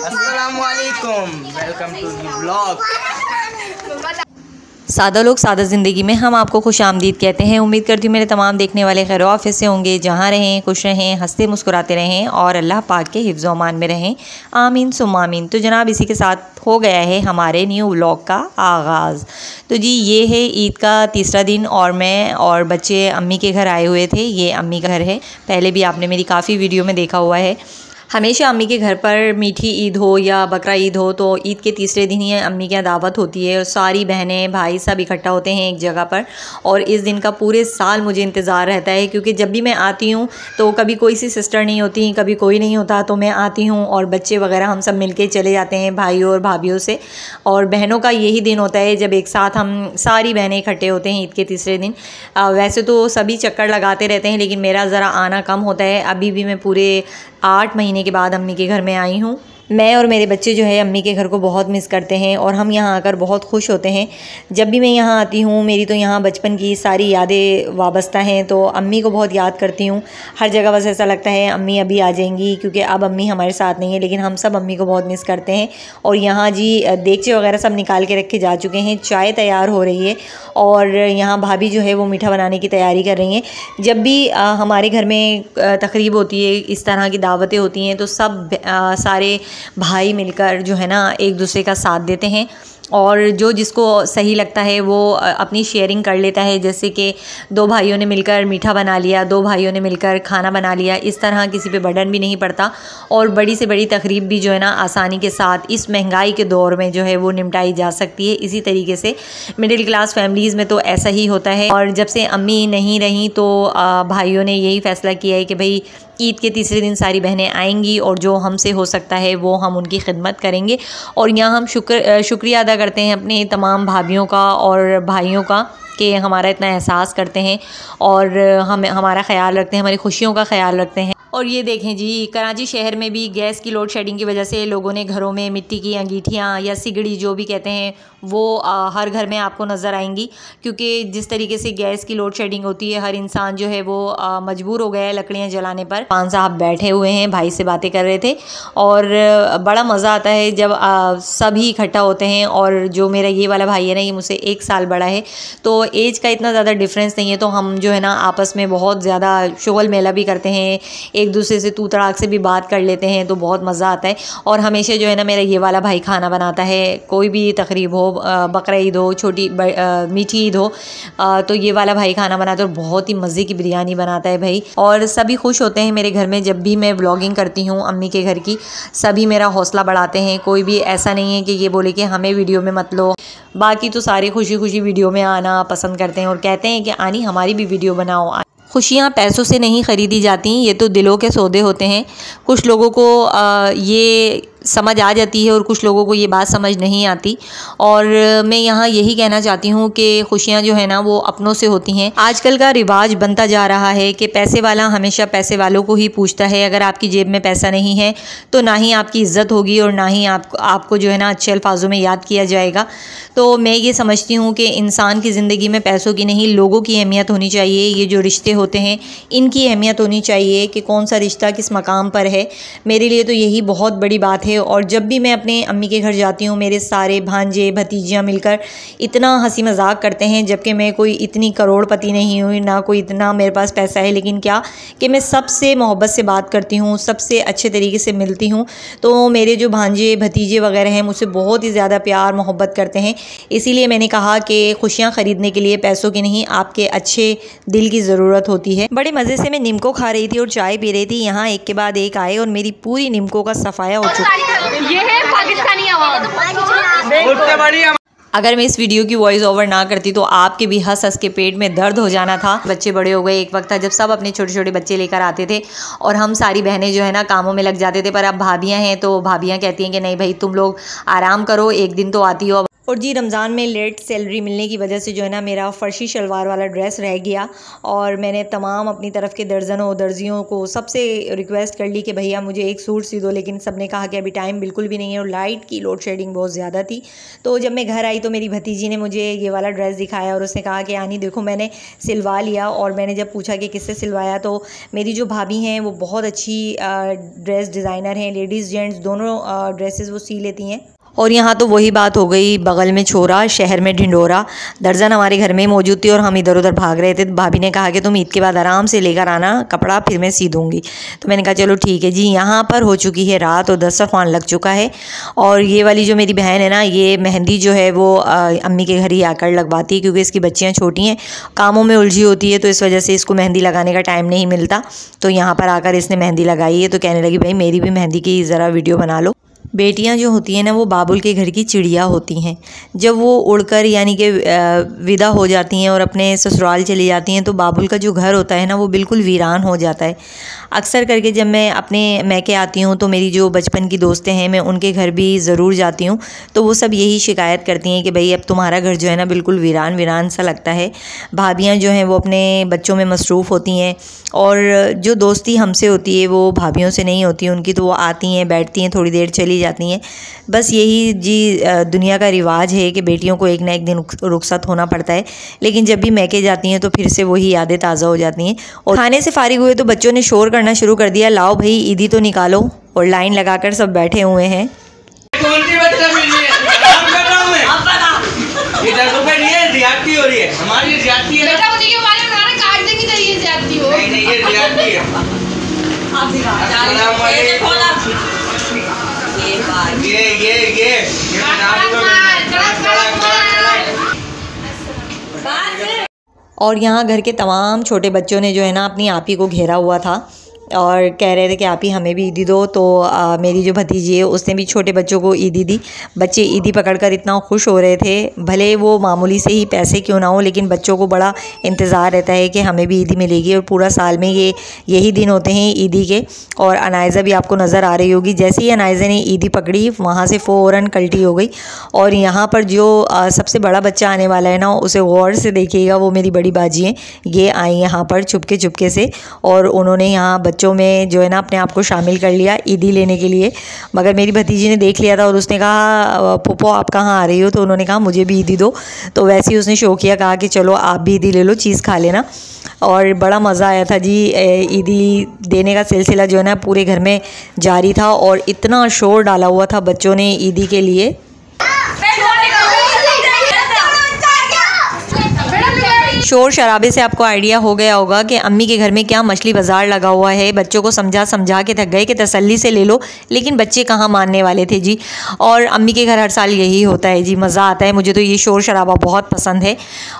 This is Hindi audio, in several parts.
अस्सलामुअलैकुम, वेलकम टू द ब्लॉग। सादा लोग सादा ज़िंदगी में हम आपको खुश आमदीद कहते हैं। उम्मीद करती हूँ मेरे तमाम देखने वाले खैर आफियत से होंगे। जहाँ रहें खुश रहें, हंसते मुस्कुराते रहें और अल्लाह पाक के हिफ्ज़ अमान में रहें। आमीन सुम्मा आमीन। तो जनाब इसी के साथ हो गया है हमारे न्यू व्लॉग का आगाज़। तो जी ये है ईद का तीसरा दिन और मैं और बच्चे अम्मी के घर आए हुए थे। ये अम्मी का घर है, पहले भी आपने मेरी काफ़ी वीडियो में देखा हुआ है। हमेशा अम्मी के घर पर मीठी ईद हो या बकरा ईद हो तो ईद के तीसरे दिन ही अम्मी की दावत होती है और सारी बहनें भाई सब इकट्ठा होते हैं एक जगह पर। और इस दिन का पूरे साल मुझे इंतज़ार रहता है, क्योंकि जब भी मैं आती हूँ तो कभी कोई सी सिस्टर नहीं होती, कभी कोई नहीं होता, तो मैं आती हूँ और बच्चे वगैरह हम सब मिलके चले जाते हैं भाइयों और भाभियों से। और बहनों का यही दिन होता है जब एक साथ हम सारी बहनें इकट्ठे होते हैं ईद के तीसरे दिन। वैसे तो सभी चक्कर लगाते रहते हैं, लेकिन मेरा ज़रा आना कम होता है। अभी भी मैं पूरे 8 महीने के बाद अम्मी के घर में आई हूँ। मैं और मेरे बच्चे जो है अम्मी के घर को बहुत मिस करते हैं और हम यहाँ आकर बहुत खुश होते हैं। जब भी मैं यहाँ आती हूँ मेरी तो यहाँ बचपन की सारी यादें वाबस्ता हैं, तो अम्मी को बहुत याद करती हूँ। हर जगह बस ऐसा लगता है अम्मी अभी आ जाएंगी, क्योंकि अब अम्मी हमारे साथ नहीं है, लेकिन हम सब अम्मी को बहुत मिस करते हैं। और यहाँ जी देगचे वगैरह सब निकाल के रखे जा चुके हैं, चाय तैयार हो रही है और यहाँ भाभी जो है वो मीठा बनाने की तैयारी कर रही हैं। जब भी हमारे घर में तकरीब होती है, इस तरह की दावतें होती हैं, तो सब सारे भाई मिलकर जो है ना एक दूसरे का साथ देते हैं और जो जिसको सही लगता है वो अपनी शेयरिंग कर लेता है। जैसे कि 2 भाइयों ने मिलकर मीठा बना लिया, 2 भाइयों ने मिलकर खाना बना लिया, इस तरह किसी पे बर्डन भी नहीं पड़ता और बड़ी से बड़ी तकरीब भी जो है ना आसानी के साथ इस महंगाई के दौर में जो है वो निपटाई जा सकती है। इसी तरीके से मिडिल क्लास फैमिलीज़ में तो ऐसा ही होता है। और जब से अम्मी नहीं रहीं तो भाइयों ने यही फ़ैसला किया है कि भाई ईद के तीसरे दिन सारी बहनें आएंगी और जो हमसे हो सकता है वो हम उनकी खिदमत करेंगे। और यहाँ हम शुक्रिया अदा करते हैं अपने तमाम भाभियों का और भाइयों का कि हमारा इतना एहसास करते हैं और हमारा ख़्याल रखते हैं, हमारी खुशियों का ख़्याल रखते हैं। और ये देखें जी, कराची शहर में भी गैस की लोड शेडिंग की वजह से लोगों ने घरों में मिट्टी की अंगीठियाँ या सिगड़ी जो भी कहते हैं वो हर घर में आपको नज़र आएंगी, क्योंकि जिस तरीके से गैस की लोड शेडिंग होती है हर इंसान जो है वो मजबूर हो गया है लकड़ियाँ जलाने पर। पान साहब बैठे हुए हैं, भाई से बातें कर रहे थे और बड़ा मज़ा आता है जब सभी इकट्ठा होते हैं। और जो मेरा ये वाला भाई है ना, ये मुझसे 1 साल बड़ा है, तो एज का इतना ज़्यादा डिफरेंस नहीं है, तो हम जो है ना आपस में बहुत ज़्यादा शुगल मेला भी करते हैं, एक दूसरे से तू तड़ाक से भी बात कर लेते हैं, तो बहुत मज़ा आता है। और हमेशा जो है ना मेरा ये वाला भाई खाना बनाता है, कोई भी तकरीब हो, बकरा ईद हो, छोटी मीठी ईद हो, तो ये वाला भाई खाना बनाता है और बहुत ही मज़े की बिरयानी बनाता है भाई। और सभी खुश होते हैं मेरे घर में जब भी मैं व्लॉगिंग करती हूँ अम्मी के घर की। सभी मेरा हौसला बढ़ाते हैं, कोई भी ऐसा नहीं है कि ये बोले कि हमें वीडियो में मत लो। बाकी तो सारे खुशी खुशी वीडियो में आना पसंद करते हैं और कहते हैं कि आनी हमारी भी वीडियो बनाओ। खुशियाँ पैसों से नहीं ख़रीदी जाती, ये तो दिलों के सौदे होते हैं। कुछ लोगों को ये समझ आ जाती है और कुछ लोगों को ये बात समझ नहीं आती। और मैं यहाँ यही कहना चाहती हूँ कि खुशियाँ जो है ना वो अपनों से होती हैं। आजकल का रिवाज बनता जा रहा है कि पैसे वाला हमेशा पैसे वालों को ही पूछता है। अगर आपकी जेब में पैसा नहीं है तो ना ही आपकी इज़्ज़त होगी और ना ही आपको जो है ना अच्छे अल्फाजों में याद किया जाएगा। तो मैं ये समझती हूँ कि इंसान की ज़िंदगी में पैसों की नहीं, लोगों की अहमियत होनी चाहिए। ये जो रिश्ते होते हैं इनकी अहमियत होनी चाहिए कि कौन सा रिश्ता किस मकाम पर है। मेरे लिए तो यही बहुत बड़ी बात है। और जब भी मैं अपने अम्मी के घर जाती हूँ मेरे सारे भांजे भतीजियाँ मिलकर इतना हंसी मजाक करते हैं, जबकि मैं कोई इतनी करोड़पति नहीं हुई, ना कोई इतना मेरे पास पैसा है, लेकिन क्या कि मैं सबसे मोहब्बत से बात करती हूँ, सबसे अच्छे तरीके से मिलती हूँ। तो मेरे जो भांजे भतीजे वगैरह हैं मुझसे बहुत ही ज़्यादा प्यार मोहब्बत करते हैं। इसीलिए मैंने कहा कि खुशियाँ ख़रीदने के लिए पैसों की नहीं, आपके अच्छे दिल की ज़रूरत होती है। बड़े मज़े से मैं निम्को खा रही थी और चाय पी रही थी। यहाँ एक के बाद एक आए और मेरी पूरी निम्को का सफाया हो चुका है। ये है पाकिस्तानी आवाज़। अगर मैं इस वीडियो की वॉइस ओवर ना करती तो आपके भी हंस हंस के पेट में दर्द हो जाना था। बच्चे बड़े हो गए, एक वक्त था जब सब अपने छोटे छोटे बच्चे लेकर आते थे और हम सारी बहनें जो है ना कामों में लग जाते थे। पर अब भाभियां हैं तो भाभियां कहती हैं कि नहीं भाई तुम लोग आराम करो, एक दिन तो आती हो। और जी रमज़ान में लेट सैलरी मिलने की वजह से जो है ना मेरा फ़र्शी शलवार वाला ड्रेस रह गया और मैंने तमाम अपनी तरफ के दर्जनों दर्जियों को सबसे रिक्वेस्ट कर ली कि भैया मुझे एक सूट सी दो, लेकिन सब ने कहा कि अभी टाइम बिल्कुल भी नहीं है और लाइट की लोड शेडिंग बहुत ज़्यादा थी। तो जब मैं घर आई तो मेरी भतीजी ने मुझे ये वाला ड्रेस दिखाया और उसने कहा कि आनी देखो मैंने सिलवा लिया। और मैंने जब पूछा कि किससे सिलवाया तो मेरी जो भाभी हैं वो बहुत अच्छी ड्रेस डिज़ाइनर हैं, लेडीज़ जेंट्स दोनों ड्रेसेस वो सी लेती हैं। और यहाँ तो वही बात हो गई, बगल में छोरा शहर में ढिंढोरा। दर्जन हमारे घर में ही मौजूद थी और हम इधर उधर भाग रहे थे। भाभी ने कहा कि तुम ईद के बाद आराम से लेकर आना कपड़ा, फिर मैं सी दूँगी। तो मैंने कहा चलो ठीक है जी। यहाँ पर हो चुकी है रात और दस्तरख्वान लग चुका है। और ये वाली जो मेरी बहन है ना, ये मेहंदी जो है वो अम्मी के घर ही आकर लगवाती है, क्योंकि इसकी बच्चियाँ छोटी हैं, कामों में उलझी होती है, तो इस वजह से इसको मेहंदी लगाने का टाइम नहीं मिलता। तो यहाँ पर आकर इसने मेहंदी लगाई है। तो कहने लगी भाई मेरी भी मेहंदी की ज़रा वीडियो बना लो। बेटियां जो होती हैं ना वो बाबुल के घर की चिड़िया होती हैं। जब वो उड़कर यानी कि विदा हो जाती हैं और अपने ससुराल चली जाती हैं तो बाबुल का जो घर होता है ना वो बिल्कुल वीरान हो जाता है। अक्सर करके जब मैं अपने मैके आती हूँ तो मेरी जो बचपन की दोस्तें हैं मैं उनके घर भी ज़रूर जाती हूँ, तो वो सब यही शिकायत करती हैं कि भाई अब तुम्हारा घर जो है ना बिल्कुल वीरान वीरान सा लगता है। भाभियाँ जो हैं वो अपने बच्चों में मसरूफ़ होती हैं और जो दोस्ती हमसे होती है वो भाभियों से नहीं होती उनकी, तो वो आती हैं बैठती हैं थोड़ी देर चली जाती हैं। बस यही जी दुनिया का रिवाज है कि बेटियों को एक ना एक दिन रुखसत होना पड़ता है। लेकिन जब भी मैके जाती हैं तो फिर से वही यादें ताज़ा हो जाती हैं। और खाने से फारिग हुए तो बच्चों ने शोर करना शुरू कर दिया, लाओ भाई ईदी तो निकालो, और लाइन लगाकर सब बैठे हुए हैं। रियाती हो रही है, हमारी रियाती है। बेटा मुझे क्यों मालूम, हमारा काट देंगे तो ये रियाती हो। नहीं नहीं ये रियाती है। आप दिखा ये और यहाँ घर के तमाम छोटे बच्चों ने जो है ना अपनी आपी को घेरा हुआ था और कह रहे थे कि आप ही हमें भी ईदी दो। तो मेरी जो भतीजी है उसने भी छोटे बच्चों को ईदी दी। बच्चे ईदी पकड़कर इतना खुश हो रहे थे, भले वो मामूली से ही पैसे क्यों ना हो, लेकिन बच्चों को बड़ा इंतज़ार रहता है कि हमें भी ईदी मिलेगी। और पूरा साल में यही दिन होते हैं ईदी के। और अनायज़ा भी आपको नज़र आ रही होगी, जैसे ही अनायज़ा ने ईदी पकड़ी वहाँ से फ़ौरन कल्टी हो गई। और यहाँ पर जो सबसे बड़ा बच्चा आने वाला है ना उसे गौर से देखिएगा, वो मेरी बड़ी बाजी हैं। ये आई यहाँ पर चुपके से और उन्होंने यहाँ बच्चों में जो है ना अपने आप को शामिल कर लिया ईदी लेने के लिए। मगर मेरी भतीजी ने देख लिया था और उसने कहा पुप्पो आप कहाँ आ रही हो, तो उन्होंने कहा मुझे भी ईदी दो। तो वैसे ही उसने शो किया, कहा कि चलो आप भी ईदी ले लो, चीज़ खा लेना। और बड़ा मज़ा आया था जी। ईदी देने का सिलसिला जो है ना पूरे घर में जारी था और इतना शोर डाला हुआ था बच्चों ने ईदी के लिए। शोर शराबे से आपको आइडिया हो गया होगा कि अम्मी के घर में क्या मछली बाज़ार लगा हुआ है। बच्चों को समझा के थक गए कि तसल्ली से ले लो, लेकिन बच्चे कहाँ मानने वाले थे जी। और अम्मी के घर हर साल यही होता है जी, मज़ा आता है। मुझे तो ये शोर शराबा बहुत पसंद है।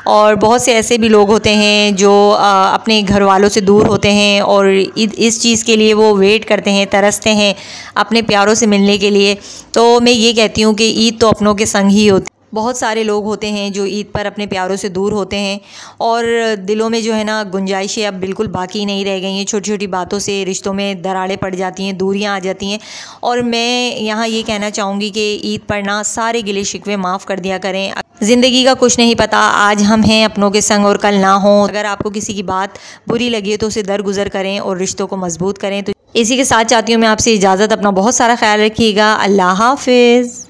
और बहुत से ऐसे भी लोग होते हैं जो अपने घर वालों से दूर होते हैं और इस चीज़ के लिए वो वेट करते हैं, तरसते हैं अपने प्यारों से मिलने के लिए। तो मैं ये कहती हूँ कि ईद तो अपनों के संग ही होती। बहुत सारे लोग होते हैं जो ईद पर अपने प्यारों से दूर होते हैं और दिलों में जो है ना गुंजाइशें अब बिल्कुल बाकी नहीं रह गई हैं। छोटी छोटी बातों से रिश्तों में दरारें पड़ जाती हैं, दूरियां आ जाती हैं। और मैं यहाँ ये कहना चाहूँगी कि ईद पर ना सारे गिले शिकवे माफ़ कर दिया करें। ज़िंदगी का कुछ नहीं पता, आज हम हैं अपनों के संग और कल ना हो। अगर आपको किसी की बात बुरी लगी है तो उसे दरगुजर करें और रिश्तों को मजबूत करें। तो इसी के साथ चाहती हूँ मैं आपसे इजाज़त, अपना बहुत सारा ख्याल रखिएगा। अल्लाह हाफिज़।